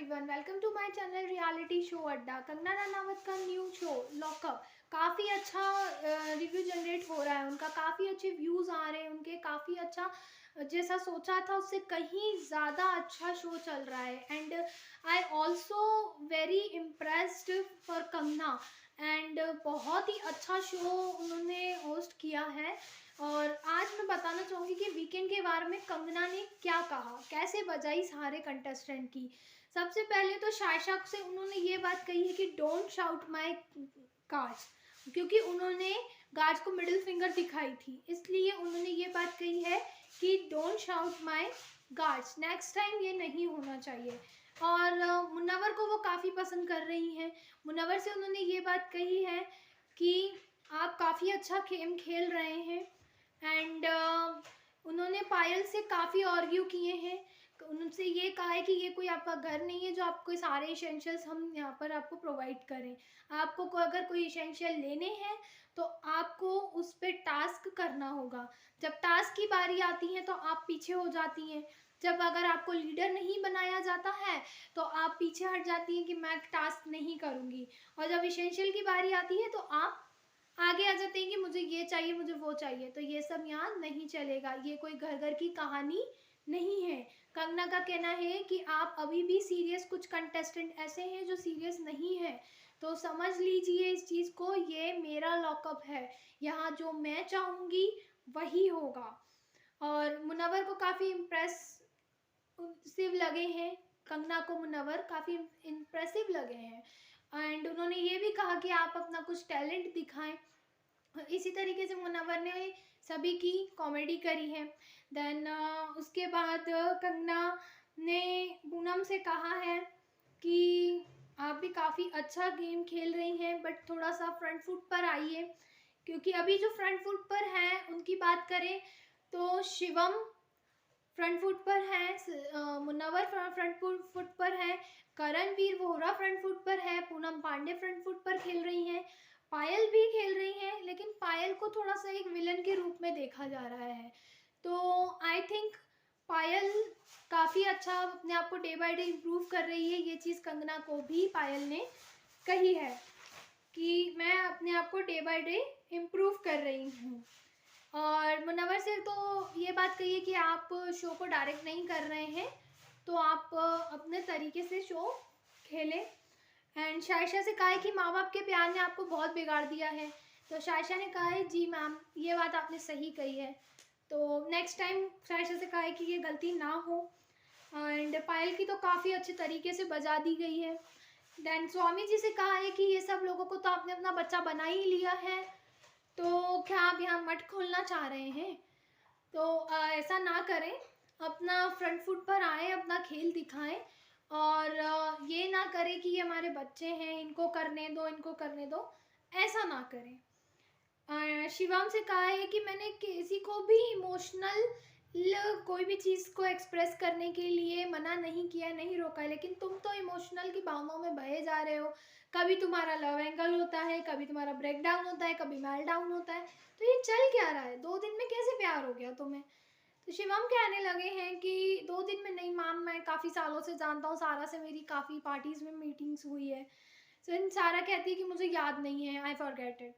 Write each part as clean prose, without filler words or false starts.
Everyone, welcome to my channel reality show Adda. Kangana Ranaut का new show lockup काफ़ी अच्छा review generate हो रहा है। उनका काफ़ी अच्छे व्यूज़ आ रहे हैं, उनके काफ़ी अच्छा जैसा सोचा था उससे कहीं ज़्यादा अच्छा शो चल रहा है। And I also very impressed for Kangana. And बहुत ही अच्छा शो उन्होंने होस्ट किया है। और आज मैं बताना चाहूँगी कि वीकेंड के बारे में कंगना ने क्या कहा, कैसे बजाई सारे कंटेस्टेंट की। सबसे पहले तो शायशा से उन्होंने ये बात कही है कि डोंट शाउट माय गार्ड्स, क्योंकि उन्होंने गार्ड्स को मिडिल फिंगर दिखाई थी, इसलिए उन्होंने ये बात कही है कि don't shout my guards, next time ये नहीं होना चाहिए। और मुनव्वर को वो काफ़ी पसंद कर रही हैं। मुनव्वर से उन्होंने ये बात कही है कि आप काफ़ी अच्छा गेम खेल रहे हैं। एंड उन्होंने पायल से काफ़ी आर्ग्यू किए हैं। उनसे ये कहा है कि ये कोई आपका घर नहीं है जो आपको सारे इसेंशियल्स हम यहाँ पर आपको प्रोवाइड करें। आपको अगर कोई इसेंशियल लेने हैं तो आपको उस पर टास्क करना होगा। जब टास्क की बारी आती है तो आप पीछे हो जाती हैं। जब अगर आपको लीडर नहीं बनाया जाता है तो आप पीछे हट जाती हैं कि मैं टास्क नहीं करूँगी। और जब इसेंशियल की बारी आती है तो आप आगे आ जाते हैं कि मुझे ये चाहिए, मुझे वो चाहिए। तो ये सब यहाँ नहीं चलेगा, ये कोई घर घर की कहानी नहीं है। कंगना का कहना है कि आप अभी भी सीरियस, कुछ कंटेस्टेंट ऐसे हैं जो सीरियस नहीं है, तो समझ लीजिए इस चीज़ को, ये मेरा लॉकअप है, यहाँ जो मैं चाहूँगी वही होगा। और मुनव्वर को काफ़ी इम्प्रेसिव लगे हैं, कंगना को मुनव्वर काफ़ी इम्प्रेसिव लगे हैं। एंड उन्होंने ये भी कहा कि आप अपना कुछ टैलेंट दिखाएं। इसी तरीके से मुनव्वर ने सभी की कॉमेडी करी है। देन उसके बाद कंगना ने पूनम से कहा है कि आप भी काफ़ी अच्छा गेम खेल रही हैं, बट थोड़ा सा फ्रंट फुट पर आइए, क्योंकि अभी जो फ्रंट फुट पर हैं उनकी बात करें तो शिवम फ्रंट फुट पर है, मुनव्वर फ्रंट फुट पर है, करणवीर वोहरा फ्रंट फुट पर है, पूनम पांडे फ्रंट फुट पर खेल रही हैं, पायल भी खेल रही हैं, लेकिन पायल को थोड़ा सा एक विलन के रूप में देखा जा रहा है। तो आई थिंक पायल काफ़ी अच्छा अपने आप को डे बाय डे इम्प्रूव कर रही है। ये चीज़ कंगना को भी पायल ने कही है कि मैं अपने आप को डे बाय डे इम्प्रूव कर रही हूँ। और मुनव्वर से तो ये बात कही है कि आप शो को डायरेक्ट नहीं कर रहे हैं, तो आप अपने तरीके से शो खेलें। एंड शायशा से कहा है कि माँ बाप के प्यार ने आपको बहुत बिगाड़ दिया है। तो शायशा ने कहा है जी मैम, ये बात आपने सही कही है, तो नेक्स्ट टाइम शायशा से कहा है कि ये गलती ना हो। एंड पायल की तो काफ़ी अच्छे तरीके से बजा दी गई है। देन स्वामी जी से कहा है कि ये सब लोगों को तो आपने अपना बच्चा बना ही लिया है, तो क्या आप यहाँ मठ खोलना चाह रहे हैं? तो ऐसा ना करें, अपना फ्रंट फुट पर आएँ, अपना खेल दिखाएं। और ये ना करें कि ये हमारे बच्चे हैं, इनको करने दो, इनको करने दो, ऐसा ना करें। शिवम से कहा है कि मैंने किसी को भी इमोशनल कोई भी चीज़ को एक्सप्रेस करने के लिए मना नहीं किया, नहीं रोका है, लेकिन तुम तो इमोशनल की भावनाओं में बहे जा रहे हो। कभी तुम्हारा लव एंगल होता है, कभी तुम्हारा ब्रेक डाउन होता है, कभी मेल डाउन होता है, तो ये चल क्या रहा है? 2 दिन में कैसे प्यार हो गया तुम्हें? तो शिवम कहने लगे हैं कि 2 दिन में नहीं मैम, मैं काफ़ी सालों से जानता हूँ, सारा से मेरी काफ़ी पार्टीज़ में मीटिंग्स हुई है। तो सारा कहती है कि मुझे याद नहीं है, आई फॉरगेट इट।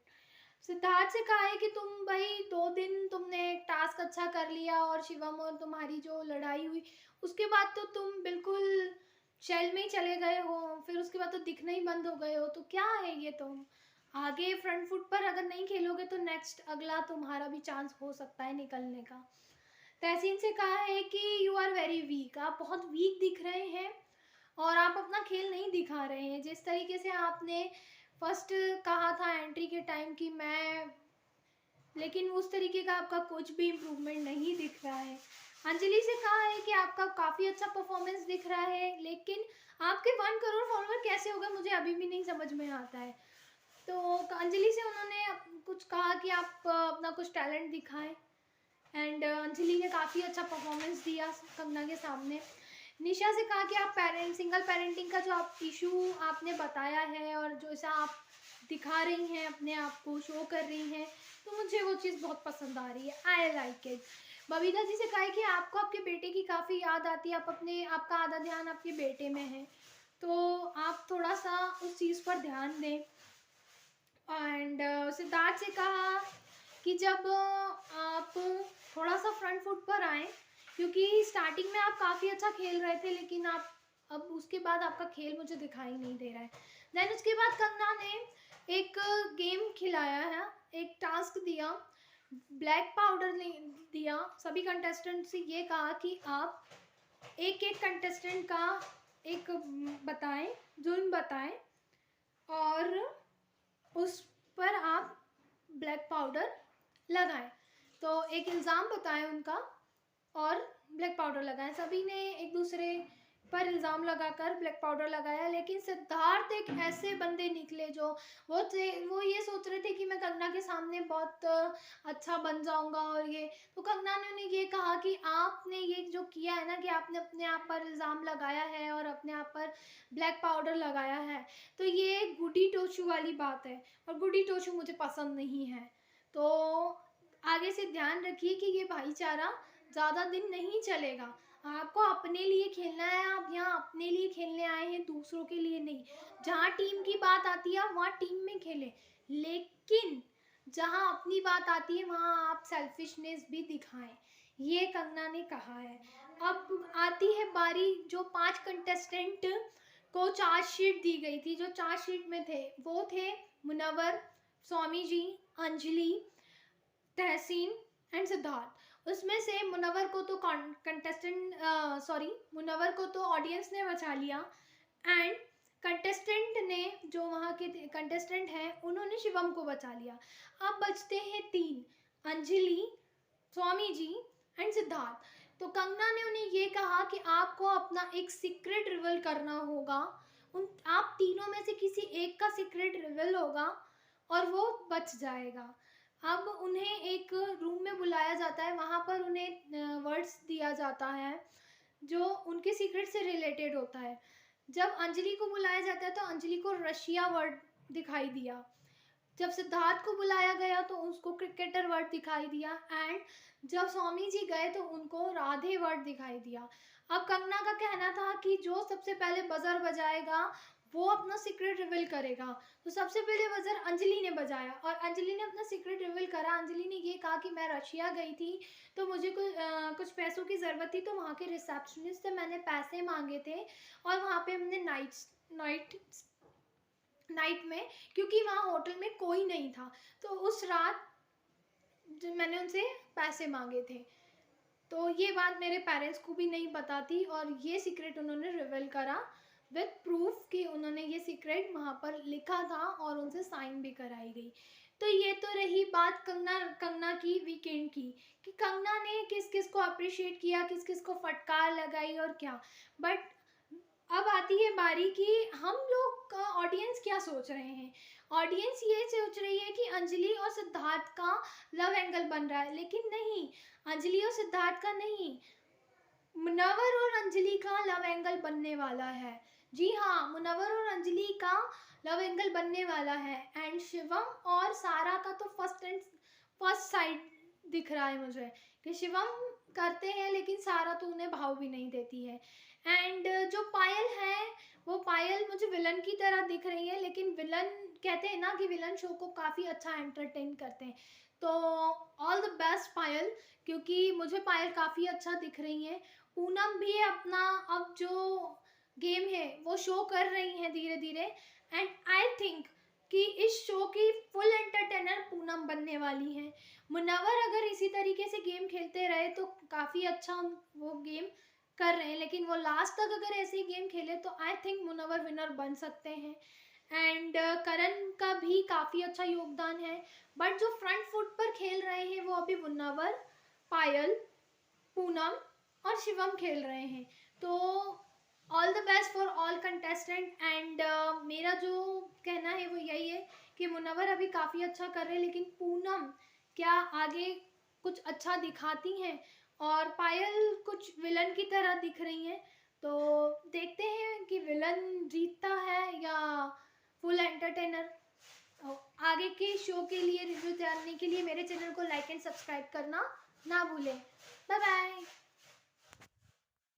सिद्धार्थ से कहा है कि तुम भाई 2 दिन तुमने एक टास्क अच्छा कर लिया और शिवम और तुम्हारी जो लड़ाई हुई उसके बाद तो तुम बिल्कुल शेल में ही चले गए हो, फिर उसके बाद तो दिखना ही बंद हो गए हो, तो क्या है ये? तुम आगे फ्रंट फुट पर अगर नहीं खेलोगे तो नेक्स्ट अगला तुम्हारा भी चांस हो सकता है निकलने का। तहसीन से कहा है कि यू आर वेरी वीक, आप बहुत वीक दिख रहे हैं और आप अपना खेल नहीं दिखा रहे हैं। जिस तरीके से आपने फर्स्ट कहा था एंट्री के टाइम कि मैं, लेकिन उस तरीके का आपका कुछ भी इम्प्रूवमेंट नहीं दिख रहा है। अंजलि से कहा है कि आपका काफ़ी अच्छा परफॉर्मेंस दिख रहा है, लेकिन आपके 1 करोड़ फॉलोवर कैसे हो गए मुझे अभी भी नहीं समझ में आता है। तो अंजलि से उन्होंने कुछ कहा कि आप अपना कुछ टैलेंट दिखाएं। एंड अंजलि ने काफ़ी अच्छा परफॉर्मेंस दिया कंगना के सामने। निशा से कहा कि आप सिंगल पेरेंटिंग का जो आप इशू आपने बताया है और जो ऐसा आप दिखा रही हैं, अपने आप को शो कर रही हैं, तो मुझे वो चीज़ बहुत पसंद आ रही है, I like it. Babita ji से कहा है कि आपको आपके बेटे की काफ़ी याद आती है, आप अपने, आपका आधा ध्यान आपके बेटे में है। तो आप थोड़ा सा उस चीज़ पर ध्यान दें। एंड सिद्धार्थ से कहा कि जब आप थोड़ा सा फ्रंट फुट पर आए, क्योंकि स्टार्टिंग में आप काफ़ी अच्छा खेल रहे थे, लेकिन आप अब उसके बाद आपका खेल मुझे दिखाई नहीं दे रहा है। देन उसके बाद कंगना ने एक गेम खिलाया है, एक टास्क दिया, ब्लैक पाउडर ने दिया। सभी कंटेस्टेंट से ये कहा कि आप एक एक कंटेस्टेंट का एक बताएं, जुर्म बताएं और उस पर आप ब्लैक पाउडर लगाएं। तो एक इल्ज़ाम बताएं उनका और ब्लैक पाउडर लगाएं। सभी ने एक दूसरे पर इल्ज़ाम लगाकर ब्लैक पाउडर लगाया, लेकिन सिद्धार्थ एक ऐसे बंदे निकले जो वो ये सोच रहे थे कि मैं कंगना के सामने बहुत अच्छा बन जाऊंगा। और ये तो कंगना ने उन्हें ये कहा कि आपने ये जो किया है ना, कि आपने अपने आप पर इल्ज़ाम लगाया है और अपने आप पर ब्लैक पाउडर लगाया है, तो ये गुडी टोचू वाली बात है, और गुडी टोचू मुझे पसंद नहीं है। तो आगे से ध्यान रखिए कि ये भाईचारा ज़्यादा दिन नहीं चलेगा। आपको अपने लिए खेलना है, आप यहाँ अपने लिए खेलने आए हैं, दूसरों के लिए नहीं। जहाँ टीम की बात आती है वहाँ टीम में खेलें, लेकिन जहाँ अपनी बात आती है वहाँ आप सेल्फिशनेस भी दिखाएं, ये कंगना ने कहा है। अब आती है बारी जो 5 कंटेस्टेंट को चार्जशीट दी गई थी। जो चार्जशीट में थे वो थे मुनव्वर, स्वामी जी, अंजलि, तहसीन एंड सिद्धार्थ। उसमें से मुनव्वर को तो मुनव्वर को तो ऑडियंस ने बचा लिया, एंड कंटेस्टेंट ने, जो वहाँ के कंटेस्टेंट हैं, उन्होंने शिवम को बचा लिया। अब बचते हैं 3, अंजलि, स्वामी जी एंड सिद्धार्थ। तो कंगना ने उन्हें ये कहा कि आपको अपना एक सीक्रेट रिवील करना होगा। आप तीनों में से किसी एक का सीक्रेट रिवील होगा और वो बच जाएगा। अब उन्हें एक रूम में बुलाया जाता है, वहाँ पर उन्हें वर्ड्स दिया जाता है जो उनके सीक्रेट से रिलेटेड होता है। जब अंजलि को बुलाया जाता है तो अंजलि को रशिया वर्ड दिखाई दिया। जब सिद्धार्थ को बुलाया गया तो उसको क्रिकेटर वर्ड दिखाई दिया, एंड जब स्वामी जी गए तो उनको राधे वर्ड दिखाई दिया। अब कंगना का कहना था कि जो सबसे पहले बजर बजाएगा वो अपना सीक्रेट रिवील करेगा। तो सबसे पहले बजर अंजलि ने बजाया और अंजलि ने अपना सीक्रेट रिवील करा। अंजलि ने ये कहा कि मैं रशिया गई थी तो मुझे कुछ पैसों की ज़रूरत थी, तो वहाँ के रिसेप्शनिस्ट से मैंने पैसे मांगे थे, और वहाँ पे हमने नाइट में, क्योंकि वहाँ होटल में कोई नहीं था, तो उस रात जो मैंने उनसे पैसे मांगे थे। तो ये बात मेरे पेरेंट्स को भी नहीं पता थी, और ये सीक्रेट उन्होंने रिवील करा विद प्रूफ कि उन्होंने ये सीक्रेट वहाँ पर लिखा था और उनसे साइन भी कराई गई। तो ये तो रही बात कंगना की वीकेंड की, कि कंगना ने किस किस को अप्रिशिएट किया, किस किस को फटकार लगाई और क्या। बट अब आती है बारी कि हम लोग का ऑडियंस क्या सोच रहे हैं। ऑडियंस ये सोच रही है कि अंजलि और सिद्धार्थ का लव एंगल बन रहा है, लेकिन नहीं, अंजलि और सिद्धार्थ का नहीं, मुनव्वर और अंजलि का लव एंगल बनने वाला है। जी हाँ, मुनव्वर और अंजलि का लव एंगल बनने वाला है। एंड शिवम और सारा का तो फर्स्ट साइड दिख रहा है मुझे, कि शिवम करते हैं लेकिन सारा तो उन्हें भाव भी नहीं देती है। एंड जो पायल है, वो पायल मुझे विलन की तरह दिख रही है, लेकिन विलन कहते हैं ना कि विलन शो को काफ़ी अच्छा एंटरटेन करते हैं। तो ऑल द बेस्ट पायल, क्योंकि मुझे पायल काफ़ी अच्छा दिख रही है। पूनम भी अपना अब जो गेम है वो शो कर रही हैं धीरे धीरे, एंड आई थिंक कि इस शो की फुल एंटरटेनर पूनम बनने वाली हैं। मुनव्वर अगर इसी तरीके से गेम खेलते रहे तो काफ़ी अच्छा वो गेम कर रहे हैं, लेकिन वो लास्ट तक अगर ऐसे ही गेम खेले तो आई थिंक मुनव्वर विनर बन सकते हैं। एंड करण का भी काफ़ी अच्छा योगदान है, बट जो फ्रंट फुट पर खेल रहे हैं वो अभी मुनव्वर, पायल, पूनम और शिवम खेल रहे हैं। तो all the best for all contestant. And मेरा जो कहना है वो यही है कि मुनव्वर अभी काफ़ी अच्छा कर रहे हैं, लेकिन पूनम क्या आगे कुछ अच्छा दिखाती हैं, और पायल कुछ विलन की तरह दिख रही हैं। तो देखते हैं कि विलन जीतता है या फुल एंटरटेनर। आगे के शो के लिए रिव्यू जानने के लिए मेरे चैनल को लाइक एंड सब्सक्राइब करना ना भूलें। Bye bye.